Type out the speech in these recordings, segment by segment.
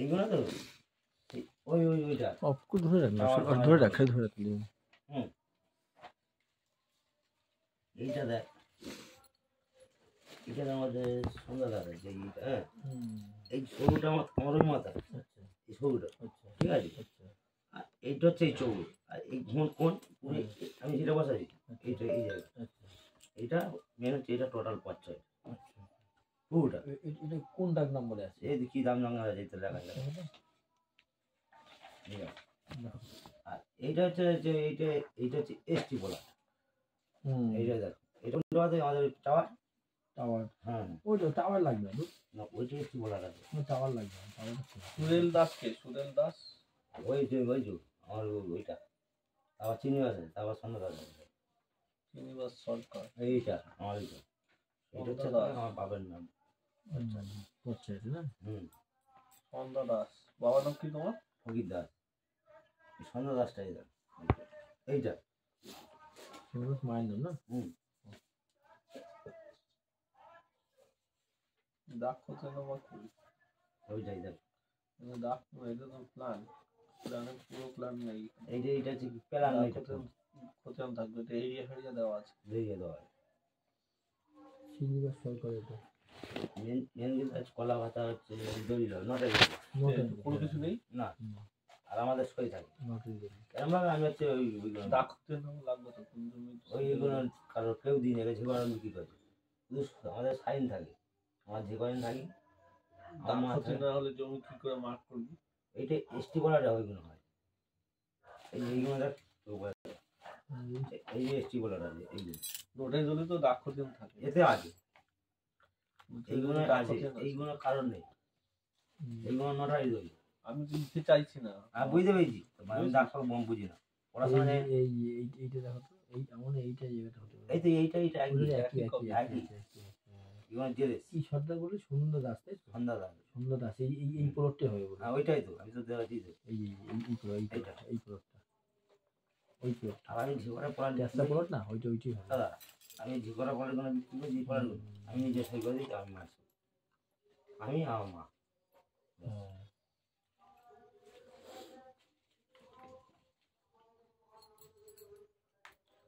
এইগুলো তো ওইটা অপকু ধরে রাখ না, ধরে রাখ, ধরে রাখ। এইটা দেখ, এটার আমাদের সন্ধ্যা দাদা যে এইটা, হ্যাঁ এই সরুটা আমাদের মাথা, এই সরুটা, ঠিক আছে। আর এইটা হচ্ছে এই চৌড়, আর এই কোন আমি যেটা বসাই এইটা, এই জায়গা এইটা মেন হচ্ছে, এটা টোটাল 5-6 পুরোটা। এটা কোন দাগ নম্বরে আছে? এই কি দাম নাম আছে এটা দেখা যাবে। আর এইটা হচ্ছে যে এইটা হচ্ছে এসটি বলা। এইটা দেখো, এটা আমাদের টাওয়ার। হ্যাঁ ওইটা টাওয়ার লাগবে না, ওইটা এসটি বলা আছে। টাওয়ার লাগবে। সুরেল দাস কে? সুরেল দাস ওই যে আমার ওইটা, আবার চিনি আছে, তারপর সন্ধ্যা দাস, শ্রীনিবাস সরকার। এইটা আমার এইটা, এটা হচ্ছে আমার বাবার নাম। আচ্ছা না। সন্ধ্যা দাস। বাবার নাম কি তোমার? ফকির দাস। সন্ধ্যা দাসটা এইটা মায়ের নাম না। ডাক কোথায় নাম্বার করি ওইটাই দেখ, ডাক এটা তো প্ল্যান, প্ল্যানের পুরো প্ল্যান নেই। এইটা হচ্ছে প্ল্যান, এইটা কোথায় থাকবে? এটা এরিয়া ফেরিয়া দেওয়া আছে, দিয়ে দেওয়া হয়। শ্রীনিবাস সরকার এটা মেন কলা ভাতা হচ্ছে দলিল, নটারি, কোনো কিছু নেই না। আর আমাদের সই থাকে কেমন, আমি হচ্ছে ওই ডাক নাম লাগবে তো, ওইগুলো কারো কেউ দিয়ে নেবে, যে করেন বিক্রি করছে, শুধু আমাদের সাইন থাকে। আমার যে করেন থাকি, না হলে জমি কি করে মার্ক করবি? এইটা এসটি বলাটা ওইগুলো হয়। এইগুলো দেখ, এই যে এসটি বলাটা আছে, এইগুলো ওটাই যদি তো দাক্ষিণ থাকে, এতে আছে। এইগুলো আছে, এইগুলো কারণ নেই, এইগুলো নটারি দলিল। আমি বুঝতে চাইছি না, বুঝতে পেরেছি, আমি ডাক্তার বম বুঝি না, পড়াশোনা নেই। এইটা দেখো তো, এই এমন এইটা জায়গাটা হতে পারে, এই তো এইটা একই কি সর্দার বলে সন্ধ্যা দাস, তাই সন্ধ্যা দাস, সন্ধ্যা দাস, এই প্লটটা হবে বলে। ওইটাই তো আমি তো দেখাচ্ছি, এইটা এই প্লটটা, ওই প্লট। আর আমি ঝিকরা পড়া রাস্তা প্লট না, ওইটাই হবে দাদা। আমি ঝিকরা পড়ার কোনো বিক্রি করি, যে পড়ার আমি নিজে সই করে দিই, আমি মাস, আমি আমার মা।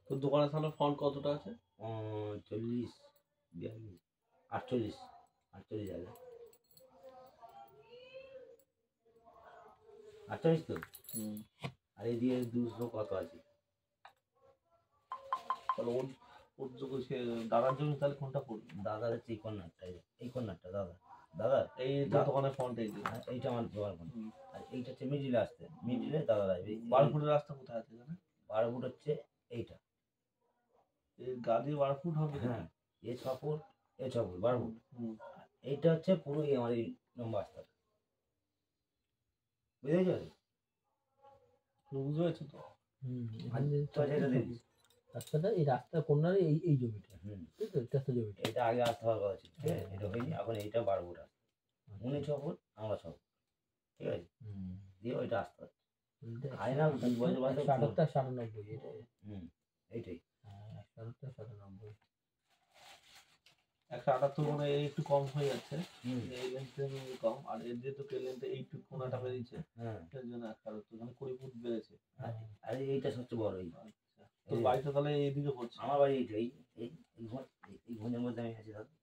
তো দোকানের সামনে ফন্ট কতটা আছে? 40, 42, 48, 48 জায়গা, 48 তো। আর এই দিয়ে 200 কত আছে? তাহলে ওর সে দাদার জমি তাহলে কোনটা পড়বে? দাদার হচ্ছে এই কর্নারটা দাদা, দাদা এই দোকানের ফন্ট এইটা আমার দোকান ফন্ট। আর এইটা হচ্ছে মিডিলে আসতে, মিডিলে দাদা লাগবে। 12 ফুটের রাস্তা কোথায় আছে জানেন? 12 ফুট হচ্ছে এইটা, এই গাদি 12 ফুট হবে। হ্যাঁ, এ 6 ফুট, এ 6 ফুট, 12 ফুট। এইটা হচ্ছে পুরো আমার এই লম্বা রাস্তাটা, বুঝতে পেরেছো তো? রাস্তাটা, এই রাস্তার কর্নারে এই জমিটা, রাস্তা জমিটা, এটা আগে আসতে হওয়ার কথা ছিল, ঠিক আছে। এটা হয়নি, এখন এইটা 12 ফুট আসছে, উনি 6 ফুট, আমরা 6 ফুট, ঠিক আছে। দিয়ে ওইটা আসতে হচ্ছে আয়না 2 বছর বাদে 97, এইটাই 97, 178 মানে একটু কম হয়ে যাচ্ছে, এই লেন্থে কম। আর এর যে তো লেন্থে এইটু কোণাটা বেরিয়েছে, এর জন্য 178 মানে 20 ফুট বেড়েছে। আর এইটা সবচেয়ে বড়। তো বাড়িটা তাহলে এইদিকে পড়ছে? আমার বাড়ি এইটাই, এই ঘনের মধ্যে আমি আছি দাদা।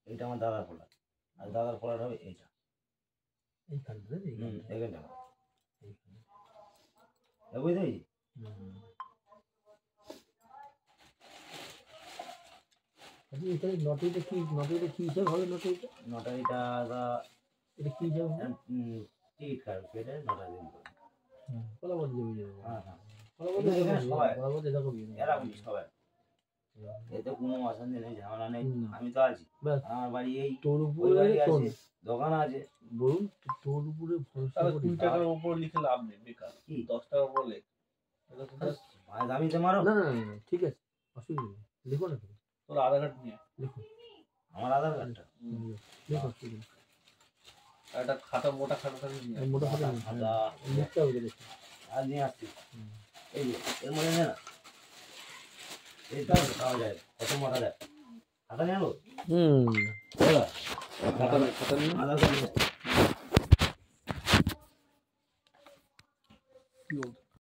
এইটা আমার দাদার ফ্ল্যাট, আর দাদার ফ্ল্যাট হবে এইটা, এইখানটা, বুঝতে পেরেছি। নটারিটা কি হিসাব হবে? নটারিটা এটা কি হিসাব হবে? টিকিট কার্ড কেটে নটারি দিন করে, কলাবাদ জমি যাবে। সবাই, এতে কোনো অশান্তি নেই, ঝামেলা নেই। আমি তো আছি, আমার বাড়ি এই তোর উপরে আছে, দোকান আছে। বলুন তোর উপরে 2 টাকার উপর লিখে লাভ নেই, বেকার। কি 10 টাকার উপর লেখ, দামিতে মারো। না, ঠিক আছে, অসুবিধা নেই, লিখো না। তোর আধার কার্ড নিয়ে লিখো, আমার আধার কার্ডটা লিখো, একটা খাতা, মোটা খাতা নিয়ে, মোটা খাতা লিখতে হবে। আর নিয়ে আসছি, এই যে এর মধ্যে না এটা পাওয়া যায় কত মোটা দেখ খাতা নিয়ে আলো খাতা নিয়ে আলাদা কি বলতো